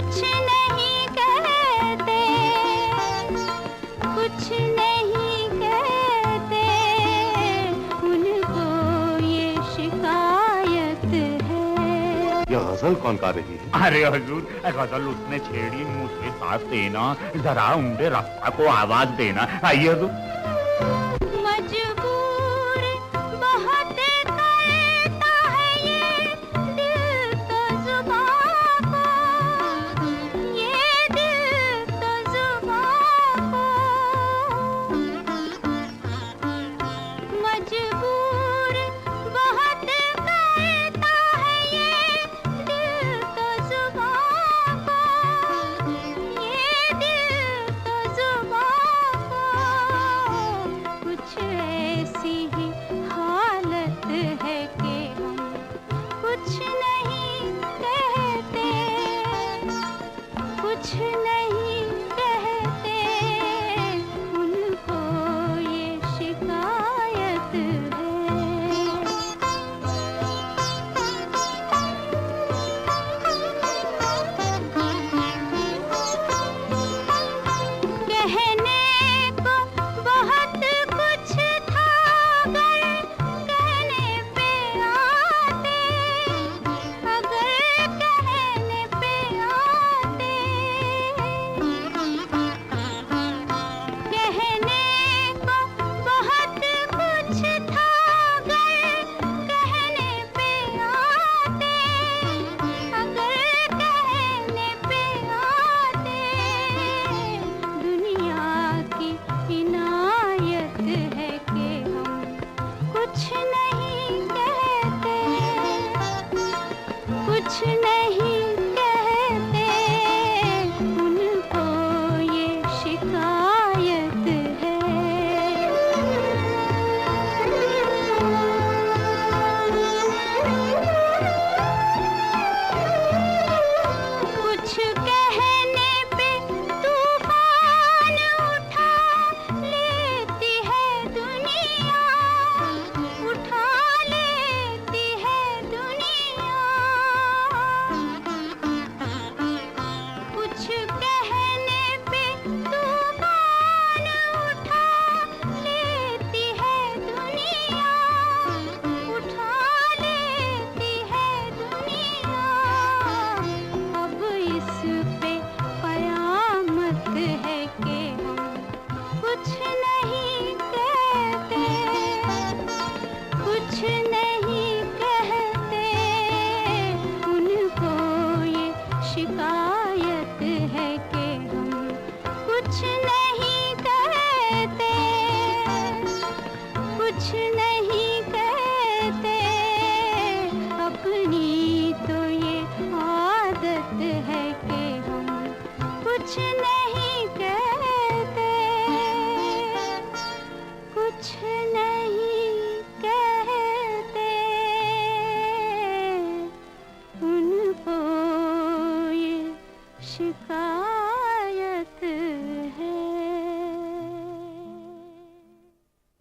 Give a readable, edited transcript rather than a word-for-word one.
कुछ नहीं कहते, कुछ नहीं कहते, उनको ये शिकायत है। ये गजल कौन गा रही है? अरे हुजूर, गजल उसने छेड़ी, मुझे साथ देना, जरा उम्दे रफ्ता को आवाज देना। आइए हुजूर। मजबूर बहुत करता है ये दिल तो जुबां को, ये दिल तो जुबां को। मजबूर बहुत करता है ये दिल तो जुबां को, ये दिल तो जुबां को। कुछ ऐसी ही हालत है कि हम कुछ नहीं कहते, कुछ नहीं कहते, उनको ये शिकायत है। कहने को बहुत कुछ था, अगर कहने पे आते, अगर कहने पे आते। कहने को बहुत कुछ था, अगर कहने पे आते, अगर कहने पे आते। दुनिया की इनायत है कि हम कुछ नहीं कहते, कुछ नहीं कहते, उनको ये शिकायत है। कुछ कहने पे तूफान उठा लेती है दुनिया, उठा लेती है दुनिया। कुछ कहने पे तूफान उठा लेती है दुनिया, उठा लेती है दुनिया। अब इस पे कयामत है कि हम कुछ नहीं कहते, कुछ नहीं कहते, उनको ये शिकायत है कि हम कुछ नहीं कहते, कुछ नहीं कहते। अपनी तो ये आदत है कि हम कुछ नहीं कहते, कुछ नहीं कहते, उनको ये शिकायत